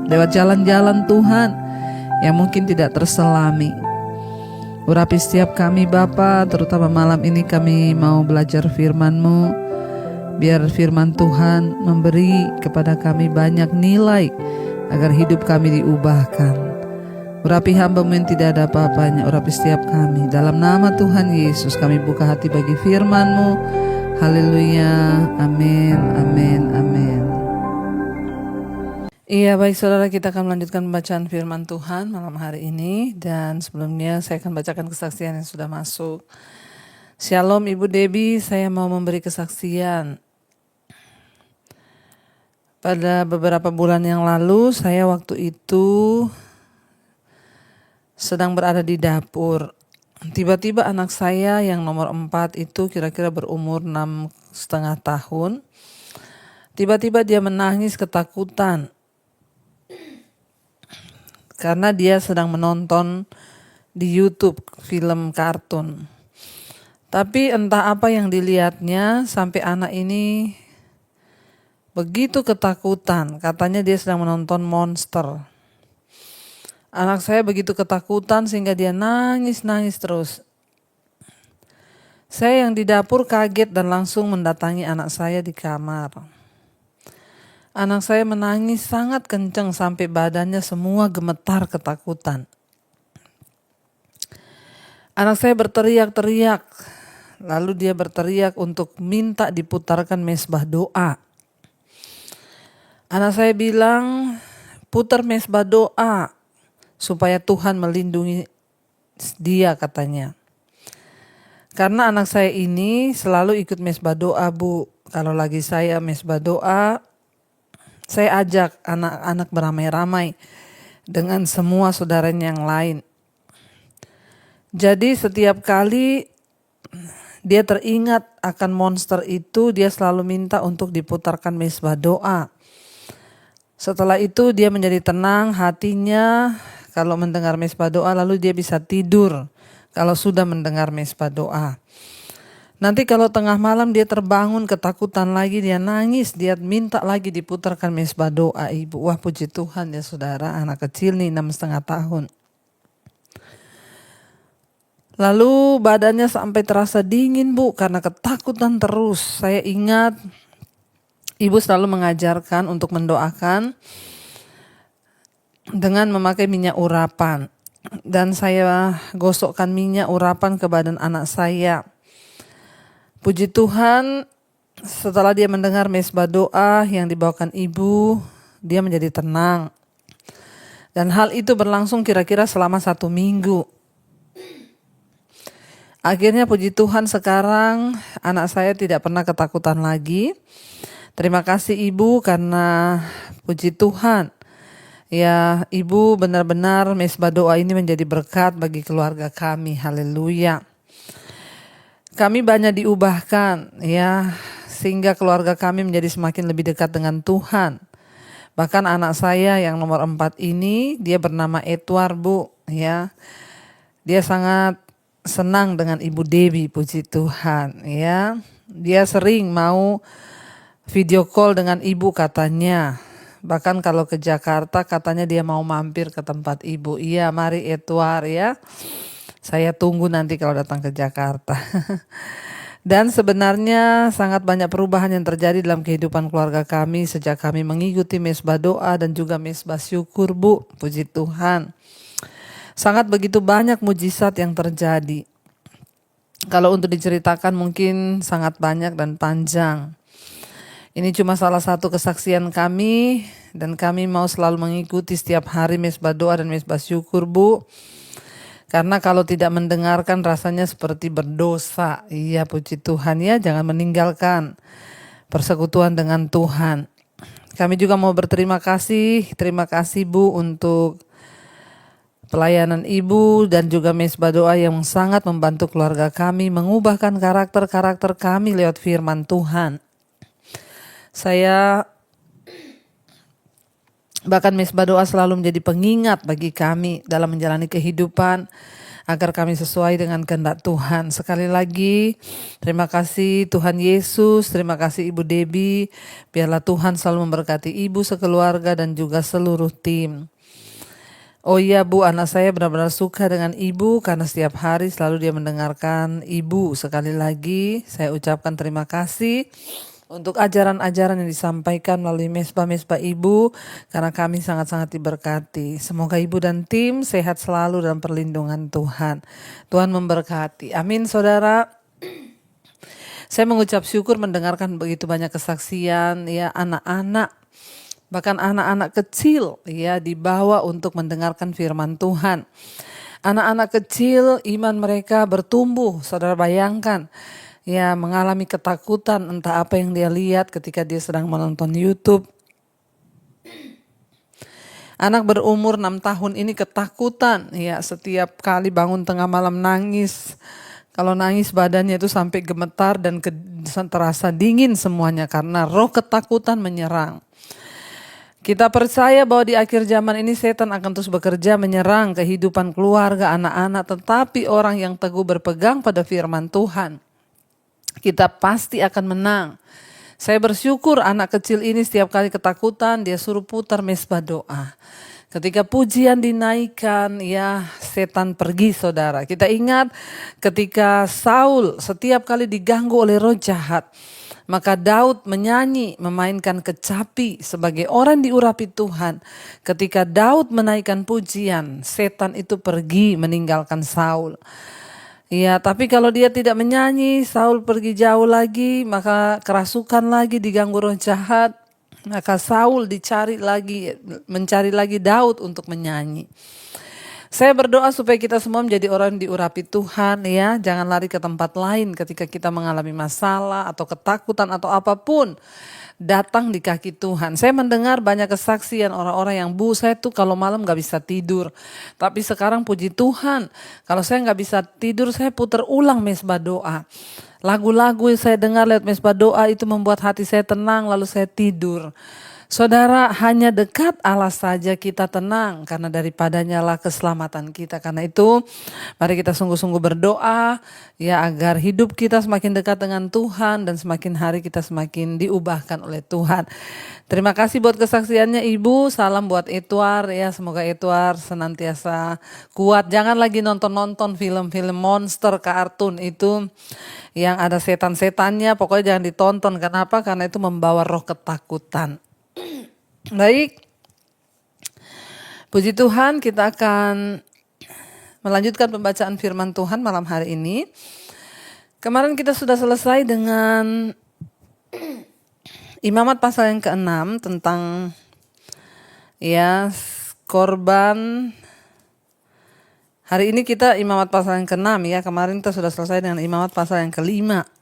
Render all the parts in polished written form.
lewat jalan-jalan Tuhan yang mungkin tidak terselami. Urapi setiap kami Bapa, terutama malam ini kami mau belajar firman-Mu. Biar firman Tuhan memberi kepada kami banyak nilai agar hidup kami diubahkan. Urapi hamba-Mu yang tidak ada apa-apanya, urapi setiap kami. Dalam nama Tuhan Yesus kami buka hati bagi firman-Mu. Haleluya, amin, amin, amin. Iya, baik saudara, kita akan melanjutkan pembacaan firman Tuhan malam hari ini. Dan sebelumnya saya akan bacakan kesaksian yang sudah masuk. Shalom Ibu Debbie, saya mau memberi kesaksian. Pada beberapa bulan yang lalu, saya waktu itu sedang berada di dapur. Tiba-tiba anak saya yang nomor 4 itu kira-kira berumur 6,5 tahun. Tiba-tiba dia menangis ketakutan. Karena dia sedang menonton di YouTube film kartun. Tapi entah apa yang dilihatnya sampai anak ini begitu ketakutan. Katanya dia sedang menonton monster. Anak saya begitu ketakutan sehingga dia nangis terus. Saya yang di dapur kaget dan langsung mendatangi anak saya di kamar. Anak saya menangis sangat kencang sampai badannya semua gemetar ketakutan. Anak saya berteriak-teriak. Lalu dia berteriak untuk minta diputarkan mezbah doa. Anak saya bilang, putar mezbah doa supaya Tuhan melindungi dia katanya. Karena anak saya ini selalu ikut mezbah doa, Bu. Kalau lagi saya mezbah doa, saya ajak anak-anak beramai-ramai dengan semua saudaranya yang lain. Jadi setiap kali dia teringat akan monster itu, dia selalu minta untuk diputarkan mezbah doa. Setelah itu dia menjadi tenang hatinya kalau mendengar mezbah doa, lalu dia bisa tidur kalau sudah mendengar mezbah doa. Nanti kalau tengah malam dia terbangun ketakutan lagi, dia nangis, dia minta lagi diputarkan mezbah doa Ibu. Wah, puji Tuhan ya saudara, anak kecil nih 6,5 tahun. Lalu badannya sampai terasa dingin Bu karena ketakutan terus. Saya ingat Ibu selalu mengajarkan untuk mendoakan dengan memakai minyak urapan. Dan saya gosokkan minyak urapan ke badan anak saya. Puji Tuhan, setelah dia mendengar mezbah doa yang dibawakan Ibu, dia menjadi tenang. Dan hal itu berlangsung kira-kira selama 1 minggu. Akhirnya puji Tuhan sekarang anak saya tidak pernah ketakutan lagi. Terima kasih Ibu karena puji Tuhan. Ya, Ibu benar-benar mezbah doa ini menjadi berkat bagi keluarga kami. Haleluya. Kami banyak diubahkan ya, sehingga keluarga kami menjadi semakin lebih dekat dengan Tuhan. Bahkan anak saya yang nomor 4 ini, dia bernama Edward Bu ya. Dia sangat senang dengan Ibu Debbie, puji Tuhan ya. Dia sering mau video call dengan Ibu katanya. Bahkan kalau ke Jakarta katanya dia mau mampir ke tempat Ibu. Iya, mari Edward ya. Saya tunggu nanti kalau datang ke Jakarta. Dan sebenarnya sangat banyak perubahan yang terjadi dalam kehidupan keluarga kami sejak kami mengikuti mezbah doa dan juga mezbah syukur Bu. Puji Tuhan. Sangat begitu banyak mujizat yang terjadi. Kalau untuk diceritakan mungkin sangat banyak dan panjang. Ini cuma salah satu kesaksian kami dan kami mau selalu mengikuti setiap hari mezbah doa dan mezbah syukur Bu. Karena kalau tidak mendengarkan rasanya seperti berdosa. Iya, puji Tuhan ya, jangan meninggalkan persekutuan dengan Tuhan. Kami juga mau berterima kasih, terima kasih Bu untuk pelayanan Ibu dan juga mezbah doa yang sangat membantu keluarga kami mengubahkan karakter-karakter kami lewat firman Tuhan. Saya bahkan mezbah doa selalu menjadi pengingat bagi kami dalam menjalani kehidupan agar kami sesuai dengan kehendak Tuhan. Sekali lagi, terima kasih Tuhan Yesus, terima kasih Ibu Debbie. Biarlah Tuhan selalu memberkati Ibu sekeluarga dan juga seluruh tim. Oh iya Bu, anak saya benar-benar suka dengan Ibu karena setiap hari selalu dia mendengarkan Ibu. Sekali lagi saya ucapkan terima kasih untuk ajaran-ajaran yang disampaikan melalui mesbah-mesbah Ibu, karena kami sangat-sangat diberkati. Semoga Ibu dan tim sehat selalu dalam perlindungan Tuhan. Tuhan memberkati. Amin saudara. Saya mengucap syukur mendengarkan begitu banyak kesaksian ya anak-anak, bahkan anak-anak kecil ya dibawa untuk mendengarkan firman Tuhan. Anak-anak kecil iman mereka bertumbuh, saudara bayangkan. Ya mengalami ketakutan entah apa yang dia lihat ketika dia sedang menonton YouTube. Anak berumur 6 tahun ini ketakutan ya setiap kali bangun tengah malam nangis. Kalau nangis badannya itu sampai gemetar dan terasa dingin semuanya karena roh ketakutan menyerang. Kita percaya bahwa di akhir zaman ini setan akan terus bekerja menyerang kehidupan keluarga, anak-anak, tetapi orang yang teguh berpegang pada firman Tuhan, kita pasti akan menang. Saya bersyukur anak kecil ini setiap kali ketakutan dia suruh putar mesbah doa. Ketika pujian dinaikkan ya setan pergi saudara. Kita ingat ketika Saul setiap kali diganggu oleh roh jahat, maka Daud menyanyi memainkan kecapi sebagai orang diurapi Tuhan. Ketika Daud menaikkan pujian, setan itu pergi meninggalkan Saul. Ya, tapi kalau dia tidak menyanyi, Saul pergi jauh lagi, maka kerasukan lagi, diganggu roh jahat. Maka Saul mencari lagi Daud untuk menyanyi. Saya berdoa supaya kita semua menjadi orang yang diurapi Tuhan ya. Jangan lari ke tempat lain ketika kita mengalami masalah atau ketakutan atau apapun. Datang di kaki Tuhan. Saya mendengar banyak kesaksian orang-orang yang saya tuh kalau malam gak bisa tidur. Tapi sekarang puji Tuhan, kalau saya gak bisa tidur saya putar ulang mesbah doa. Lagu-lagu yang saya dengar lewat mesbah doa itu membuat hati saya tenang lalu saya tidur. Saudara, hanya dekat Allah saja kita tenang karena daripadanya lah keselamatan kita. Karena itu mari kita sungguh-sungguh berdoa ya agar hidup kita semakin dekat dengan Tuhan dan semakin hari kita semakin diubahkan oleh Tuhan. Terima kasih buat kesaksiannya Ibu, salam buat Edward ya, semoga Edward senantiasa kuat. Jangan lagi nonton-nonton film-film monster, kartun itu yang ada setan-setannya, pokoknya jangan ditonton. Kenapa? Karena itu membawa roh ketakutan. Baik, puji Tuhan kita akan melanjutkan pembacaan firman Tuhan malam hari ini. Kemarin kita sudah selesai dengan Imamat pasal yang ke-6 tentang ya korban. Hari ini kita Imamat pasal yang ke-6 ya, kemarin kita sudah selesai dengan Imamat pasal yang ke-5.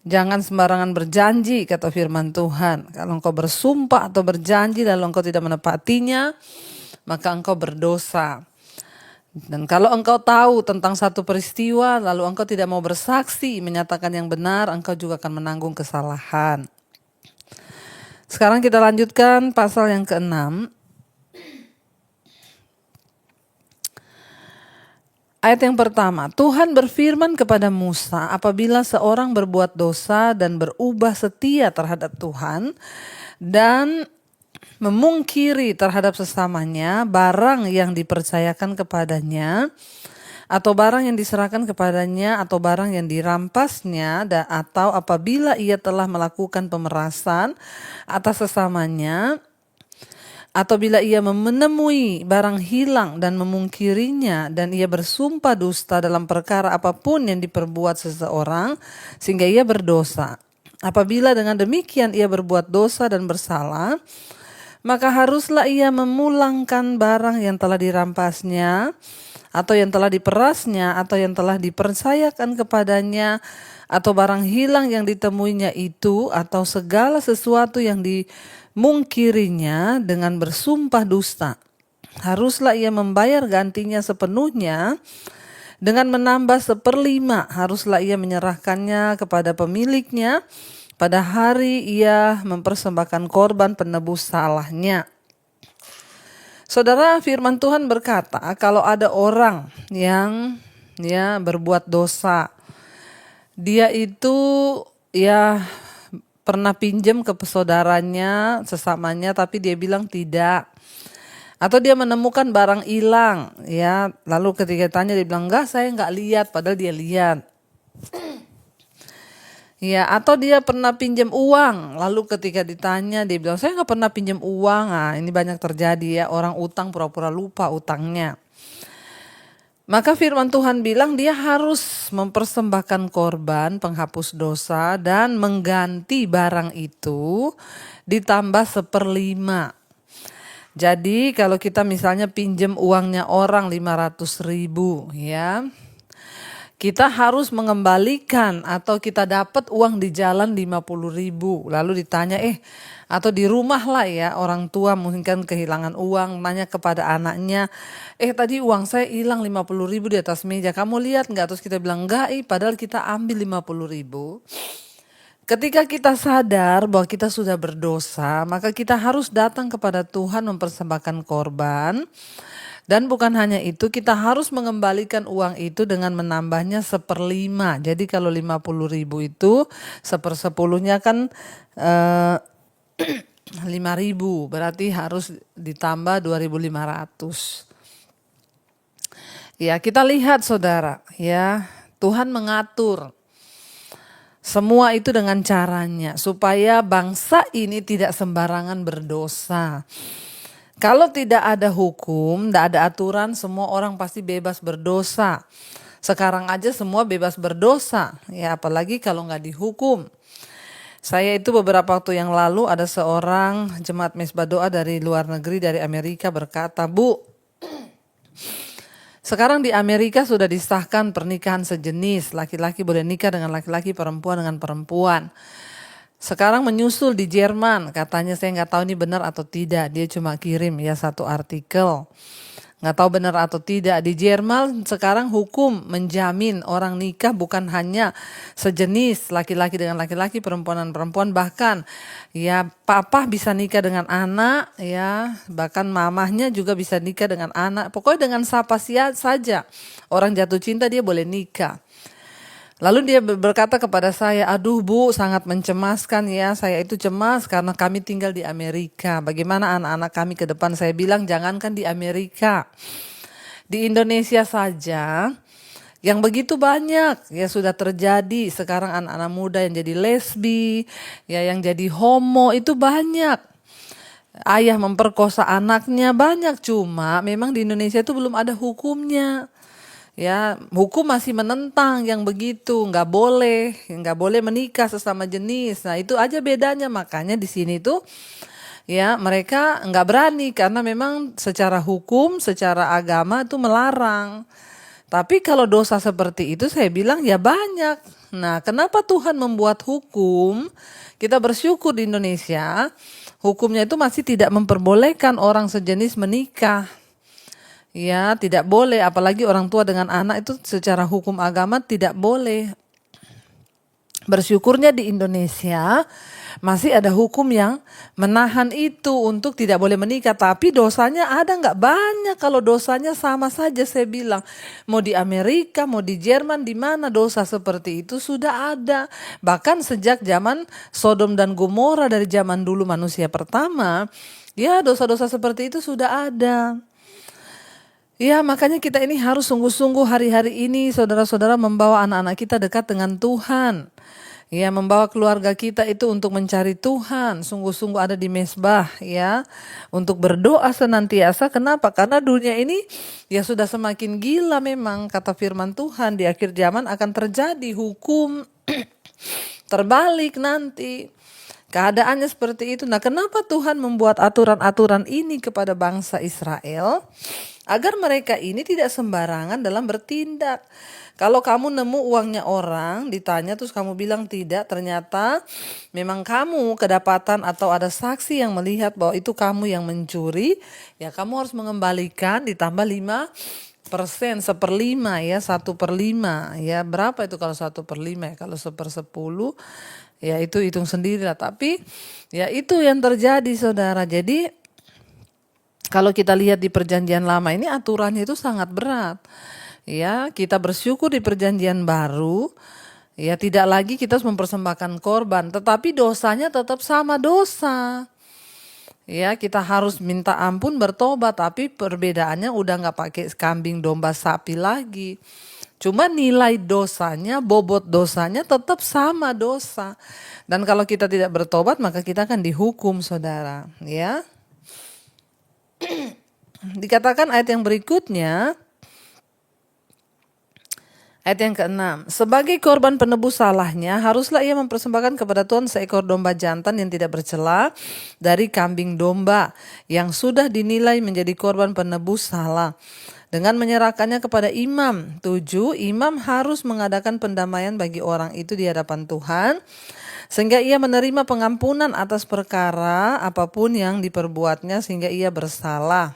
Jangan sembarangan berjanji, kata firman Tuhan. Kalau engkau bersumpah atau berjanji lalu engkau tidak menepatinya, maka engkau berdosa. Dan kalau engkau tahu tentang satu peristiwa, lalu engkau tidak mau bersaksi, menyatakan yang benar, engkau juga akan menanggung kesalahan. Sekarang kita lanjutkan pasal yang ke-6. Ayat yang pertama, Tuhan berfirman kepada Musa, apabila seorang berbuat dosa dan berubah setia terhadap Tuhan dan memungkiri terhadap sesamanya barang yang dipercayakan kepadanya atau barang yang diserahkan kepadanya atau barang yang dirampasnya atau apabila ia telah melakukan pemerasan atas sesamanya atau bila ia menemui barang hilang dan memungkirinya dan ia bersumpah dusta dalam perkara apapun yang diperbuat seseorang sehingga ia berdosa. Apabila dengan demikian ia berbuat dosa dan bersalah, maka haruslah ia memulangkan barang yang telah dirampasnya atau yang telah diperasnya atau yang telah dipercayakan kepadanya atau barang hilang yang ditemuinya itu atau segala sesuatu yang dimungkirinya dengan bersumpah dusta. Haruslah ia membayar gantinya sepenuhnya dengan menambah 1/5. Haruslah ia menyerahkannya kepada pemiliknya pada hari ia mempersembahkan korban penebus salahnya. Saudara, firman Tuhan berkata, kalau ada orang yang berbuat dosa, dia itu ya pernah pinjam ke saudaranya, sesamanya, tapi dia bilang tidak. Atau dia menemukan barang hilang, ya, lalu ketika tanya dia bilang enggak, saya enggak lihat, padahal dia lihat. Ya, atau dia pernah pinjam uang, lalu ketika ditanya dia bilang saya nggak pernah pinjam uang. Nah, ini banyak terjadi ya, orang utang pura-pura lupa utangnya. Maka firman Tuhan bilang dia harus mempersembahkan korban penghapus dosa dan mengganti barang itu ditambah 1/5. Jadi kalau kita misalnya pinjam uangnya orang 500.000 ya, kita harus mengembalikan atau kita dapat uang di jalan 50.000. Lalu ditanya atau di rumah lah ya, orang tua mungkin kan kehilangan uang, nanya kepada anaknya, tadi uang saya hilang 50.000 di atas meja, kamu lihat nggak? Terus kita bilang enggak, padahal kita ambil 50.000. Ketika kita sadar bahwa kita sudah berdosa, maka kita harus datang kepada Tuhan mempersembahkan korban. Dan bukan hanya itu, kita harus mengembalikan uang itu dengan menambahnya 1/5. Jadi kalau 50.000 itu 1/10-nya kan 5.000, berarti harus ditambah 2.500. Ya, kita lihat saudara, ya, Tuhan mengatur semua itu dengan caranya supaya bangsa ini tidak sembarangan berdosa. Kalau tidak ada hukum, tidak ada aturan, semua orang pasti bebas berdosa. Sekarang aja semua bebas berdosa, ya apalagi kalau nggak dihukum. Saya itu beberapa waktu yang lalu ada seorang jemaat mesbah doa dari luar negeri, dari Amerika berkata, Bu, sekarang di Amerika sudah disahkan pernikahan sejenis, laki-laki boleh nikah dengan laki-laki, perempuan dengan perempuan. Sekarang menyusul di Jerman, katanya saya nggak tahu ini benar atau tidak, dia cuma kirim ya satu artikel. Nggak tahu benar atau tidak, di Jerman sekarang hukum menjamin orang nikah bukan hanya sejenis laki-laki dengan laki-laki, perempuan dengan perempuan, bahkan ya papa bisa nikah dengan anak, ya bahkan mamahnya juga bisa nikah dengan anak, pokoknya dengan siapa saja orang jatuh cinta dia boleh nikah. Lalu dia berkata kepada saya, aduh Bu, sangat mencemaskan ya, saya itu cemas karena kami tinggal di Amerika. Bagaimana anak-anak kami ke depan? Saya bilang jangankan di Amerika, di Indonesia saja yang begitu banyak ya sudah terjadi. Sekarang anak-anak muda yang jadi lesbi, ya yang jadi homo itu banyak. Ayah memperkosa anaknya banyak, cuma memang di Indonesia itu belum ada hukumnya. Ya, hukum masih menentang yang begitu, nggak boleh menikah sesama jenis. Nah, itu aja bedanya. Makanya di sini tuh ya mereka nggak berani karena memang secara hukum, secara agama itu melarang. Tapi kalau dosa seperti itu saya bilang ya banyak. Nah, kenapa Tuhan membuat hukum? Kita bersyukur di Indonesia, hukumnya itu masih tidak memperbolehkan orang sejenis menikah. Ya, tidak boleh, apalagi orang tua dengan anak itu secara hukum agama tidak boleh. Bersyukurnya di Indonesia masih ada hukum yang menahan itu untuk tidak boleh menikah. Tapi dosanya ada nggak? Banyak. Kalau dosanya sama saja saya bilang. Mau di Amerika, mau di Jerman, di mana dosa seperti itu sudah ada. Bahkan sejak zaman Sodom dan Gomora, dari zaman dulu manusia pertama, ya dosa-dosa seperti itu sudah ada. Ya, makanya kita ini harus sungguh-sungguh hari-hari ini saudara-saudara membawa anak-anak kita dekat dengan Tuhan. Ya, membawa keluarga kita itu untuk mencari Tuhan, sungguh-sungguh ada di mesbah ya, untuk berdoa senantiasa. Kenapa? Karena dunia ini ya sudah semakin gila memang, kata firman Tuhan, di akhir zaman akan terjadi hukum terbalik nanti. Keadaannya seperti itu. Nah, kenapa Tuhan membuat aturan-aturan ini kepada bangsa Israel? Agar mereka ini tidak sembarangan dalam bertindak. Kalau kamu nemu uangnya orang, ditanya terus kamu bilang tidak, ternyata memang kamu kedapatan atau ada saksi yang melihat bahwa itu kamu yang mencuri, ya kamu harus mengembalikan ditambah 5%, 1/5 ya, 1/5 ya, berapa itu kalau 1/5 ya, kalau 1/10 ya itu hitung sendiri lah. Tapi ya itu yang terjadi saudara. Jadi Kalau kita lihat di perjanjian lama ini aturannya itu sangat berat. Ya, kita bersyukur di perjanjian baru, ya tidak lagi kita harus mempersembahkan korban, tetapi dosanya tetap sama dosa. Ya, kita harus minta ampun, bertobat, tapi perbedaannya udah nggak pakai kambing, domba, sapi lagi. Cuma nilai dosanya, bobot dosanya tetap sama dosa. Dan kalau kita tidak bertobat, maka kita akan dihukum, saudara. Ya, dikatakan ayat yang berikutnya, ayat yang ke-6, sebagai korban penebus salahnya, haruslah ia mempersembahkan kepada Tuhan seekor domba jantan yang tidak bercela dari kambing domba yang sudah dinilai menjadi korban penebus salah. Dengan menyerahkannya kepada imam. 7, imam harus mengadakan pendamaian bagi orang itu di hadapan Tuhan, sehingga ia menerima pengampunan atas perkara apapun yang diperbuatnya sehingga ia bersalah.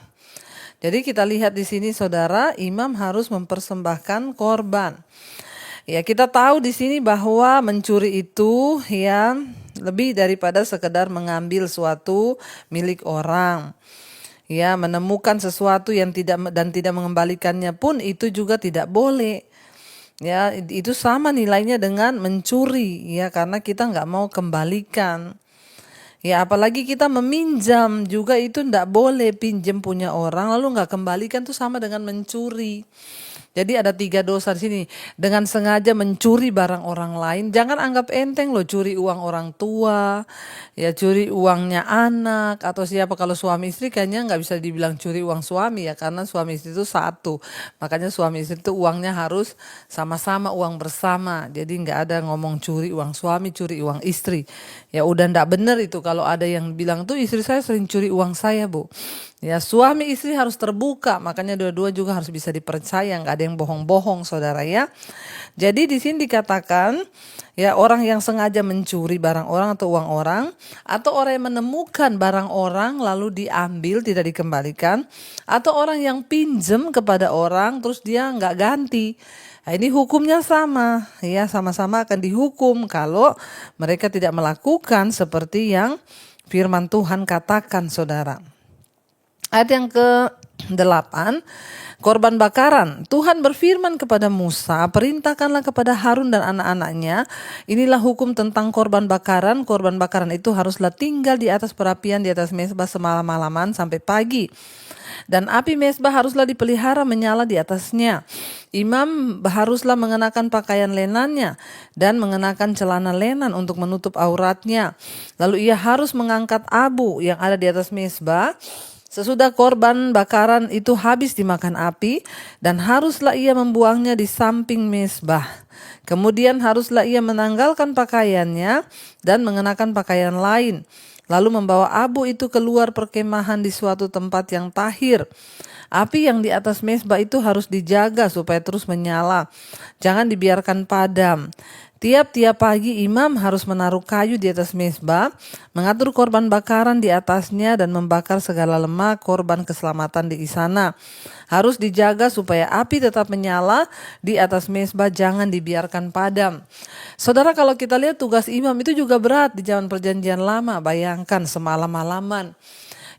Jadi kita lihat di sini, saudara, imam harus mempersembahkan korban. Ya, kita tahu di sini bahwa mencuri itu ya lebih daripada sekedar mengambil suatu milik orang. Ya, menemukan sesuatu yang tidak mengembalikannya pun itu juga tidak boleh. Ya, itu sama nilainya dengan mencuri, ya, karena kita nggak mau kembalikan. Ya, apalagi kita meminjam juga itu ndak boleh, pinjam punya orang lalu nggak kembalikan tuh sama dengan mencuri. Jadi ada 3 dosa di sini. Dengan sengaja mencuri barang orang lain, jangan anggap enteng loh curi uang orang tua, ya curi uangnya anak atau siapa. Kalau suami istri kayaknya nggak bisa dibilang curi uang suami ya, karena suami istri itu satu. Makanya suami istri itu uangnya harus sama-sama, uang bersama. Jadi nggak ada ngomong curi uang suami, curi uang istri. Ya udah ndak bener itu kalau ada yang bilang tuh istri saya sering curi uang saya, Bu. Ya, suami istri harus terbuka, makanya dua-dua juga harus bisa dipercaya, nggak ada yang bohong-bohong, saudara ya. Jadi di sini dikatakan, ya orang yang sengaja mencuri barang orang atau uang orang, atau orang yang menemukan barang orang lalu diambil tidak dikembalikan, atau orang yang pinjam kepada orang terus dia nggak ganti. Nah, ini hukumnya sama, ya sama-sama akan dihukum kalau mereka tidak melakukan seperti yang firman Tuhan katakan, saudara. Ayat yang ke-8, korban bakaran. Tuhan berfirman kepada Musa, perintahkanlah kepada Harun dan anak-anaknya, inilah hukum tentang korban bakaran. Korban bakaran itu haruslah tinggal di atas perapian, di atas mezbah semalam-malaman sampai pagi. Dan api mezbah haruslah dipelihara menyala di atasnya. Imam haruslah mengenakan pakaian lenannya dan mengenakan celana lenan untuk menutup auratnya. Lalu ia harus mengangkat abu yang ada di atas mezbah sesudah korban bakaran itu habis dimakan api, dan haruslah ia membuangnya di samping mezbah. Kemudian haruslah ia menanggalkan pakaiannya dan mengenakan pakaian lain, lalu membawa abu itu keluar perkemahan di suatu tempat yang tahir. Api yang di atas mezbah itu harus dijaga supaya terus menyala, jangan dibiarkan padam. Tiap-tiap pagi imam harus menaruh kayu di atas mezbah, mengatur korban bakaran di atasnya dan membakar segala lemak korban keselamatan di sana. Harus dijaga supaya api tetap menyala di atas mezbah, jangan dibiarkan padam. Saudara, kalau kita lihat tugas imam itu juga berat di zaman perjanjian lama. Bayangkan semalam-malaman.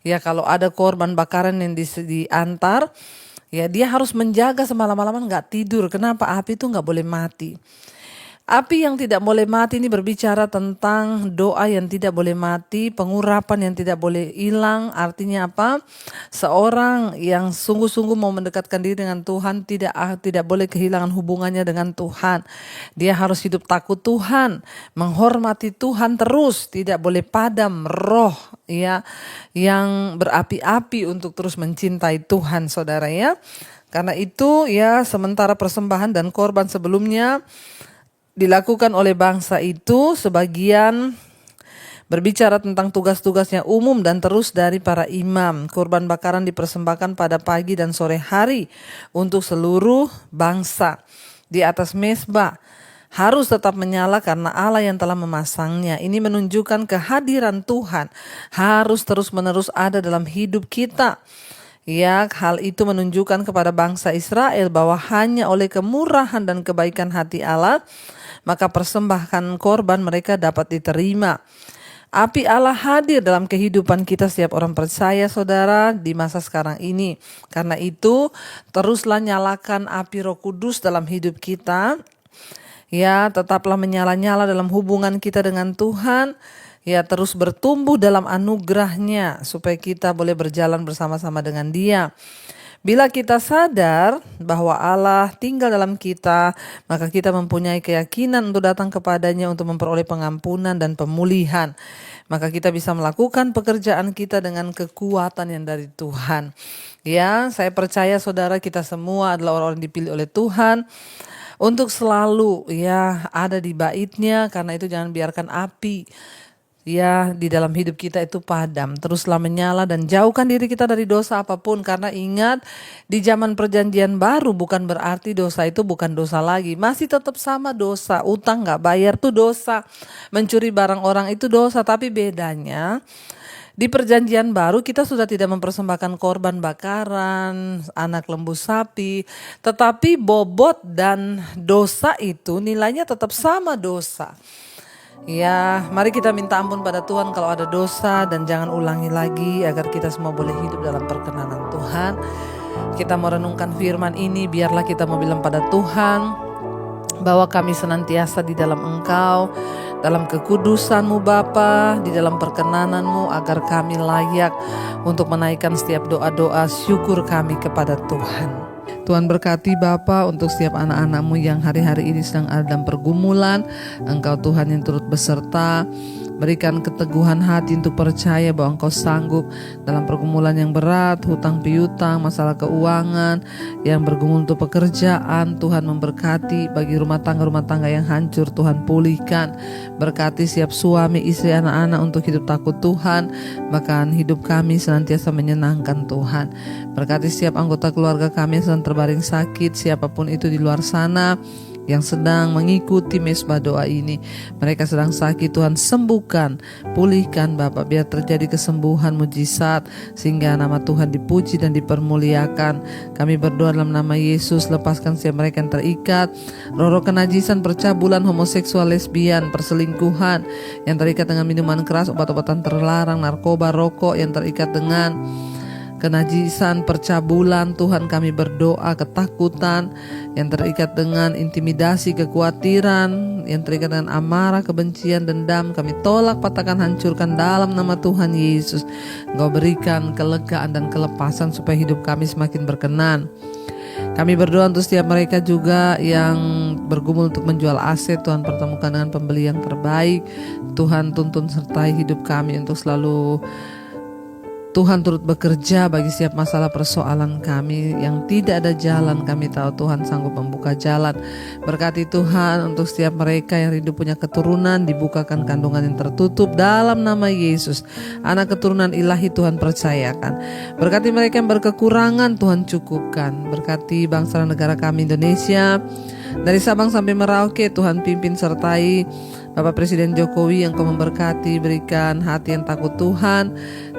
Ya, kalau ada korban bakaran yang diantar, ya dia harus menjaga semalam-malaman nggak tidur. Kenapa? Api itu nggak boleh mati. Api yang tidak boleh mati ini berbicara tentang doa yang tidak boleh mati, pengurapan yang tidak boleh hilang. Artinya apa? Seorang yang sungguh-sungguh mau mendekatkan diri dengan Tuhan tidak boleh kehilangan hubungannya dengan Tuhan. Dia harus hidup takut Tuhan, menghormati Tuhan terus, tidak boleh padam roh ya yang berapi-api untuk terus mencintai Tuhan, saudara ya. Karena itu ya, sementara persembahan dan korban sebelumnya dilakukan oleh bangsa itu, sebagian berbicara tentang tugas-tugasnya umum dan terus dari para imam. Korban bakaran dipersembahkan pada pagi dan sore hari untuk seluruh bangsa. Di atas mezbah harus tetap menyala karena Allah yang telah memasangnya. Ini menunjukkan kehadiran Tuhan harus terus-menerus ada dalam hidup kita. Ya, hal itu menunjukkan kepada bangsa Israel bahwa hanya oleh kemurahan dan kebaikan hati Allah maka persembahan korban mereka dapat diterima. Api Allah hadir dalam kehidupan kita setiap orang percaya, saudara, di masa sekarang ini. Karena itu, teruslah nyalakan api Roh Kudus dalam hidup kita. Ya, tetaplah menyala-nyala dalam hubungan kita dengan Tuhan. Ya, terus bertumbuh dalam anugerahnya supaya kita boleh berjalan bersama-sama dengan Dia. Bila kita sadar bahwa Allah tinggal dalam kita, maka kita mempunyai keyakinan untuk datang kepadanya untuk memperoleh pengampunan dan pemulihan. Maka kita bisa melakukan pekerjaan kita dengan kekuatan yang dari Tuhan. Ya, saya percaya saudara, kita semua adalah orang-orang dipilih oleh Tuhan untuk selalu ya ada di bait-Nya. Karena itu jangan biarkan api ya di dalam hidup kita itu padam. Teruslah menyala dan jauhkan diri kita dari dosa apapun. Karena ingat, di zaman perjanjian baru bukan berarti dosa itu bukan dosa lagi. Masih tetap sama dosa. Utang gak bayar tuh dosa. Mencuri barang orang itu dosa. Tapi bedanya, di perjanjian baru kita sudah tidak mempersembahkan korban bakaran, anak lembu sapi. Tetapi bobot dan dosa itu nilainya tetap sama dosa. Ya, mari kita minta ampun pada Tuhan kalau ada dosa dan jangan ulangi lagi agar kita semua boleh hidup dalam perkenanan Tuhan. Kita merenungkan firman ini, biarlah kita mau bilang pada Tuhan bahwa kami senantiasa di dalam Engkau, dalam kekudusan-Mu Bapa, di dalam perkenanan-Mu agar kami layak untuk menaikkan setiap doa-doa syukur kami kepada Tuhan. Tuhan berkati Bapa untuk setiap anak-anak-Mu yang hari-hari ini sedang ada dalam pergumulan. Engkau Tuhan yang turut beserta. Berikan keteguhan hati untuk percaya bahwa Engkau sanggup dalam pergumulan yang berat, hutang piutang, masalah keuangan, yang bergumul untuk pekerjaan. Tuhan memberkati bagi rumah tangga yang hancur, Tuhan pulihkan. Berkati siap suami, istri, anak-anak untuk hidup takut Tuhan. Bahkan hidup kami senantiasa menyenangkan Tuhan. Berkati setiap anggota keluarga kami yang sedang terbaring sakit, siapapun itu di luar sana yang sedang mengikuti mesbah doa ini. Mereka sedang sakit, Tuhan sembuhkan, pulihkan Bapak, biar terjadi kesembuhan mujizat sehingga nama Tuhan dipuji dan dipermuliakan. Kami berdoa dalam nama Yesus, lepaskan setiap mereka yang terikat roh-roh kenajisan, percabulan, homoseksual, lesbian, perselingkuhan, yang terikat dengan minuman keras, obat-obatan terlarang, narkoba, rokok, yang terikat dengan kenajisan, percabulan. Tuhan kami berdoa, ketakutan yang terikat dengan intimidasi, kekhawatiran, yang terikat dengan amarah, kebencian, dendam, kami tolak, patahkan, hancurkan dalam nama Tuhan Yesus. Engkau berikan kelegaan dan kelepasan supaya hidup kami semakin berkenan. Kami berdoa untuk setiap mereka juga yang bergumul untuk menjual aset. Tuhan pertemukan dengan pembeli yang terbaik. Tuhan tuntun sertai hidup kami untuk selalu Tuhan turut bekerja bagi setiap masalah persoalan kami yang tidak ada jalan. Kami tahu Tuhan sanggup membuka jalan. Berkati Tuhan untuk setiap mereka yang rindu punya keturunan, dibukakan kandungan yang tertutup dalam nama Yesus. Anak keturunan ilahi Tuhan percayakan. Berkati mereka yang berkekurangan, Tuhan cukupkan. Berkati bangsa dan negara kami Indonesia, dari Sabang sampai Merauke. Tuhan pimpin sertai Bapak Presiden Jokowi yang Kau memberkati, berikan hati yang takut Tuhan,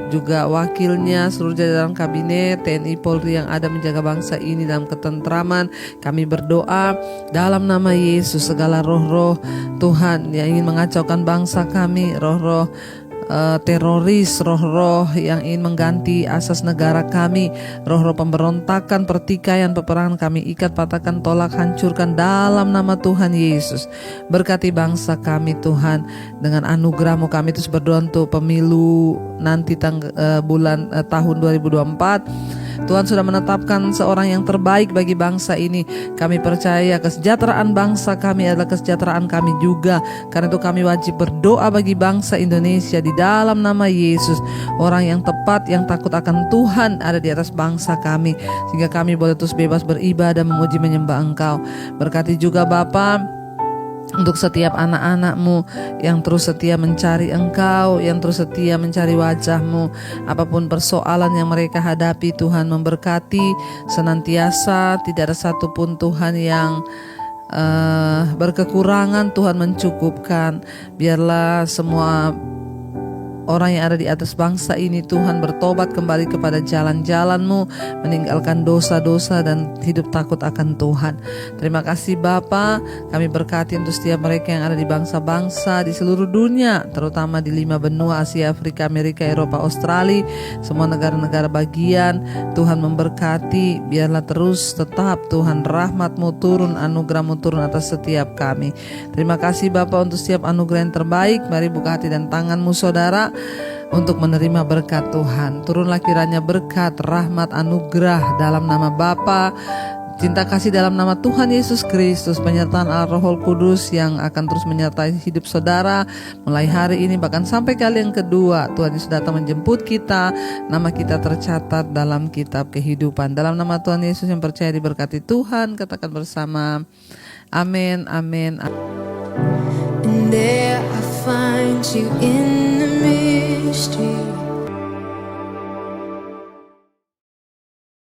juga wakilnya, seluruh jajaran kabinet, TNI Polri yang ada menjaga bangsa ini dalam ketentraman. Kami berdoa dalam nama Yesus, segala roh-roh Tuhan yang ingin mengacaukan bangsa kami, roh-roh teroris, roh-roh yang ingin mengganti asas negara kami, roh-roh pemberontakan, pertikaian, peperangan, kami ikat, patahkan, tolak, hancurkan dalam nama Tuhan Yesus. Berkati bangsa kami Tuhan, dengan anugerah-Mu kami terus berdoa untuk pemilu nanti tahun 2024. Tuhan sudah menetapkan seorang yang terbaik bagi bangsa ini. Kami percaya kesejahteraan bangsa kami adalah kesejahteraan kami juga. Karena itu kami wajib berdoa bagi bangsa Indonesia di dalam nama Yesus. Orang yang tepat, yang takut akan Tuhan ada di atas bangsa kami, sehingga kami boleh terus bebas beribadah, memuji, menyembah Engkau. Berkati juga Bapa untuk setiap anak-anak-Mu yang terus setia mencari Engkau, yang terus setia mencari wajah-Mu. Apapun persoalan yang mereka hadapi, Tuhan memberkati senantiasa. Tidak ada satupun Tuhan yang berkekurangan, Tuhan mencukupkan. Biarlah semua orang yang ada di atas bangsa ini Tuhan bertobat kembali kepada jalan-jalan-Mu, meninggalkan dosa-dosa dan hidup takut akan Tuhan. Terima kasih Bapa, kami berkati untuk setiap mereka yang ada di bangsa-bangsa di seluruh dunia, terutama di 5 benua Asia, Afrika, Amerika, Eropa, Australia, semua negara-negara bagian. Tuhan memberkati, biarlah terus tetap Tuhan rahmat-Mu turun, anugerah-Mu turun atas setiap kami. Terima kasih Bapa untuk setiap anugerah yang terbaik. Mari buka hati dan tangan-Mu saudara untuk menerima berkat Tuhan. Turunlah kiranya berkat, rahmat, anugerah dalam nama Bapa, cinta kasih dalam nama Tuhan Yesus Kristus, penyertaan Allah Roh Kudus yang akan terus menyertai hidup saudara mulai hari ini bahkan sampai kali yang kedua. Tuhan Yesus datang menjemput kita, nama kita tercatat dalam kitab kehidupan. Dalam nama Tuhan Yesus yang percaya diberkati Tuhan, katakan bersama amin, amin. And there I find you in the mystery.